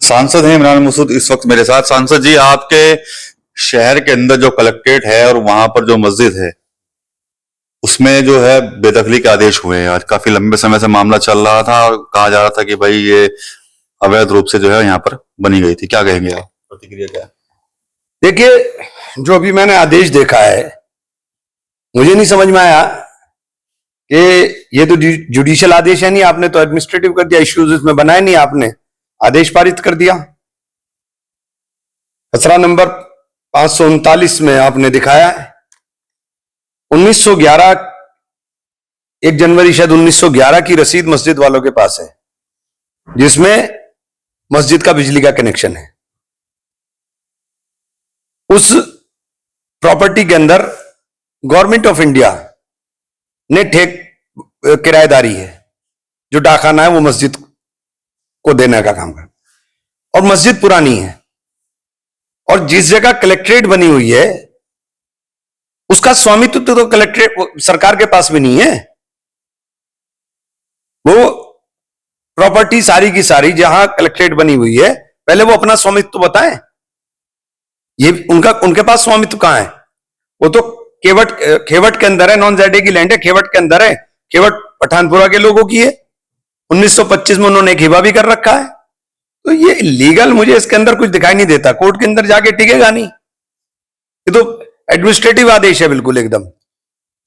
सांसद हैं इमरान मसूद इस वक्त मेरे साथ। सांसद जी, आपके शहर के अंदर जो कलेक्ट्रेट है और वहां पर जो मस्जिद है उसमें जो है बेदखली के आदेश हुए हैं। आज काफी लंबे समय से मामला चल रहा था और कहा जा रहा था कि भाई ये अवैध रूप से जो है यहाँ पर बनी गई थी। क्या कहेंगे आप, प्रतिक्रिया क्या है? देखिए, जो अभी मैंने आदेश देखा है मुझे नहीं समझ में आया कि ये तो जुडिशियल आदेश है नहीं, आपने तो एडमिनिस्ट्रेटिव कर दिया। इश्यूज इसमें बनाए नहीं, आपने आदेश पारित कर दिया। खसरा नंबर 539 में आपने दिखाया है 1911, 1 जनवरी शायद 1911 की रसीद मस्जिद वालों के पास है जिसमें मस्जिद का बिजली का कनेक्शन है। उस प्रॉपर्टी के अंदर गवर्नमेंट ऑफ इंडिया ने किराएदारी है, जो डाकखाना है वो मस्जिद को देने का काम कर, और मस्जिद पुरानी है। और जिस जगह कलेक्ट्रेट बनी हुई है उसका स्वामित्व तो कलेक्ट्रेट सरकार के पास भी नहीं है। वो प्रॉपर्टी सारी की सारी जहां कलेक्ट्रेट बनी हुई है, पहले वो अपना स्वामित्व बताएं। ये उनके पास स्वामित्व कहां है? वो तो खेवट के अंदर है, नॉन जेडे की लैंड है, खेवट के अंदर है। खेवट पठानपुरा के लोगों की है। 1925 में उन्होंने एक हिबा भी कर रखा है। तो ये लीगल मुझे इसके अंदर कुछ दिखाई नहीं देता। कोर्ट के अंदर जाके टिकेगा नहीं, ये तो एडमिनिस्ट्रेटिव आदेश है बिल्कुल एकदम।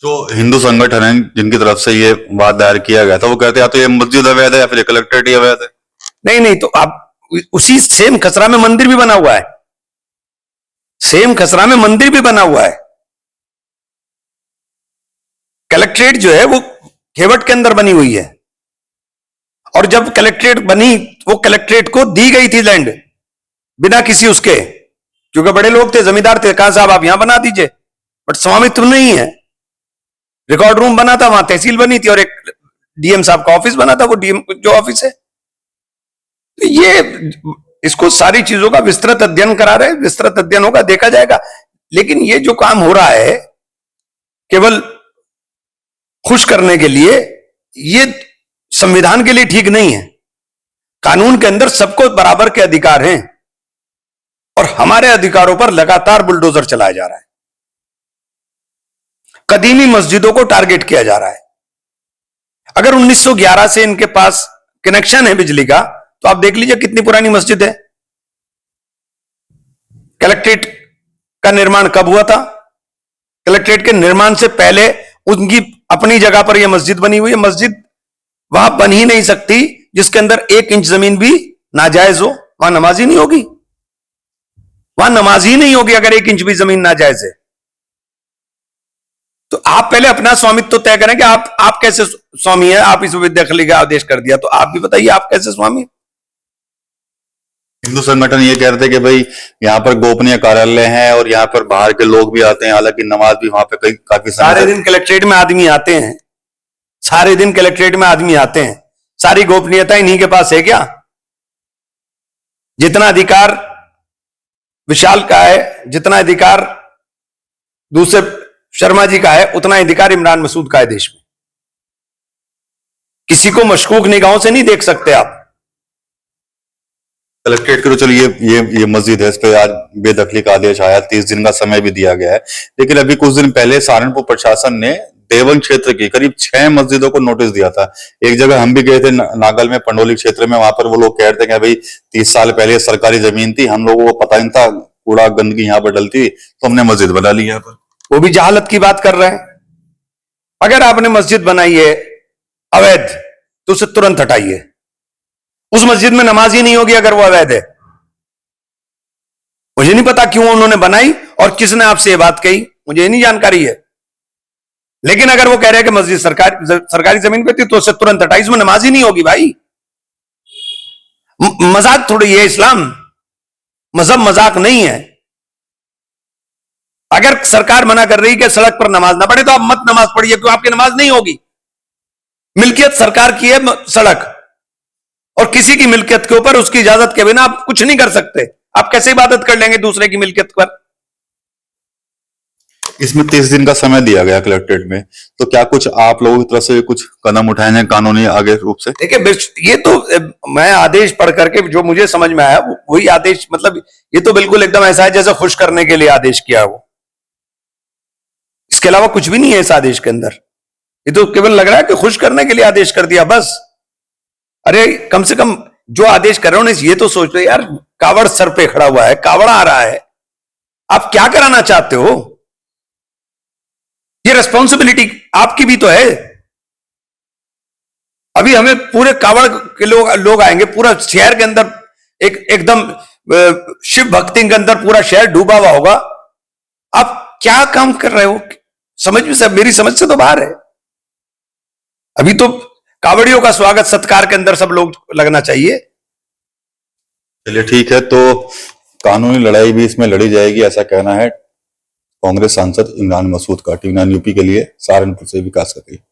जो हिंदू संगठन है जिनकी तरफ से ये बात दायर किया गया था वो कहते हैं या तो ये मस्जिद अवैध है या फिर कलेक्ट्रेट ही अवैध है। नहीं, तो आप उसी सेम खसरा में मंदिर भी बना हुआ है। सेम खसरा में मंदिर भी बना हुआ है। कलेक्ट्रेट जो है वो खेवट के अंदर बनी हुई है, और जब कलेक्ट्रेट बनी वो कलेक्ट्रेट को दी गई थी लैंड बिना किसी उसके, क्योंकि बड़े लोग थे, जमींदार थे, कहा साहब आप यहां बना दीजिए, बट स्वामित्व नहीं है। रिकॉर्ड रूम बना था, वहां तहसील बनी थी और एक डीएम साहब का ऑफिस बना था, वो डीएम जो ऑफिस है। तो ये इसको सारी चीजों का विस्तृत अध्ययन करा रहे, विस्तृत अध्ययन होगा, देखा जाएगा। लेकिन ये जो काम हो रहा है केवल खुश करने के लिए, ये संविधान के लिए ठीक नहीं है। कानून के अंदर सबको बराबर के अधिकार हैं और हमारे अधिकारों पर लगातार बुलडोजर चलाया जा रहा है। कदीमी मस्जिदों को टारगेट किया जा रहा है। अगर 1911 से इनके पास कनेक्शन है बिजली का, तो आप देख लीजिए कितनी पुरानी मस्जिद है। कलेक्ट्रेट का निर्माण कब हुआ था? कलेक्ट्रेट के निर्माण से पहले उनकी अपनी जगह पर यह मस्जिद बनी हुई है। मस्जिद वहां बन ही नहीं सकती जिसके अंदर 1 इंच जमीन भी नाजायज हो। वहां नमाज ही नहीं होगी, वहां नमाज ही नहीं होगी अगर 1 इंच भी जमीन नाजायज है। तो आप पहले अपना स्वामित्व तो तय करें कि आप कैसे स्वामी हैं। आप इस बेदखली का आदेश कर दिया, तो आप भी बताइए आप कैसे स्वामी। हिंदू संगठन ये कह रहे थे कि भाई यहाँ पर गोपनीय कार्यालय है और यहाँ पर बाहर के लोग भी आते हैं, हालांकि नमाज भी वहां पे काफी सारे दिन कलेक्ट्रेट में आदमी आते हैं, सारे दिन कलेक्ट्रेट में आदमी आते हैं। सारी गोपनीयता इन्हीं के पास है क्या? जितना अधिकार विशाल का है, जितना अधिकार दूसरे शर्मा जी का है, उतना अधिकार इमरान मसूद का है देश में। किसी को मशकूक निगाहों से नहीं देख सकते आप। कलेक्ट्रेट के तो चलिए ये मस्जिद है, इस पे आज बेदखली का आदेश आया, 30 दिन का समय भी दिया गया है। लेकिन अभी कुछ दिन पहले सहारनपुर प्रशासन ने देवन क्षेत्र की करीब 6 मस्जिदों को नोटिस दिया था। एक जगह हम भी गए थे नागल में, पंडोली क्षेत्र में, वहां पर वो लोग कह रहे थे कि भाई 30 साल पहले सरकारी जमीन थी, हम लोगों को पता नहीं था, कूड़ा गंदगी यहाँ पर डलती, तो हमने मस्जिद बना ली यहाँ पर। वो भी जहालत की बात कर रहे हैं। अगर आपने मस्जिद बनाई है अवैध तो उसे तुरंत हटाइए। उस मस्जिद में नमाज ही नहीं होगी अगर वो अवैध है। मुझे नहीं पता क्यों उन्होंने बनाई और किसने आपसे ये बात कही, मुझे नहीं जानकारी है। लेकिन अगर वो कह रहे हैं कि मस्जिद सरकारी जमीन पे थी तो उसे तुरंत हटाई, इसमें नमाज ही नहीं होगी भाई। मजाक थोड़ी है इस्लाम, मजहब मजाक नहीं है। अगर सरकार मना कर रही है कि सड़क पर नमाज ना पढ़े तो आप मत नमाज पढ़िए, क्यों? आपकी नमाज नहीं होगी। मिल्कियत सरकार की है सड़क, और किसी की मिल्कियत के ऊपर उसकी इजाजत के बिना आप कुछ नहीं कर सकते। आप कैसे इबादत कर लेंगे दूसरे की मिल्कियत पर? इसमें 30 दिन का समय दिया गया कलेक्ट्रेट में, तो क्या कुछ आप लोगों की तरफ से कुछ कदम उठाए हैं कानूनी आगे रूप से? देखिए ये तो मैं आदेश पढ़ करके जो मुझे समझ में आया वही आदेश, मतलब ये तो बिल्कुल एकदम ऐसा है जैसे खुश करने के लिए आदेश किया हो, इसके अलावा कुछ भी नहीं है इस आदेश के अंदर। ये तो केवल लग रहा है कि खुश करने के लिए आदेश कर दिया बस। अरे कम से कम जो आदेश कर रहे हो ये तो सोच लो यार, कावड़ सर पे खड़ा हुआ है, कावड़ा आ रहा है, आप क्या कराना चाहते हो? ये रिस्पॉन्सिबिलिटी आपकी भी तो है। अभी हमें पूरे कावड़ के लोग आएंगे, पूरा शहर के अंदर एकदम शिव भक्ति के अंदर पूरा शहर डूबा हुआ होगा। आप क्या काम कर रहे हो? समझ में सब मेरी समझ से तो बाहर है। अभी तो कावड़ियों का स्वागत सत्कार के अंदर सब लोग लगना चाहिए। चलिए ठीक है, तो कानूनी लड़ाई भी इसमें लड़ी जाएगी ऐसा कहना है कांग्रेस सांसद इमरान मसूद का। टीवी 9 यूपी के लिए सहारनपुर से विकास कर रही है।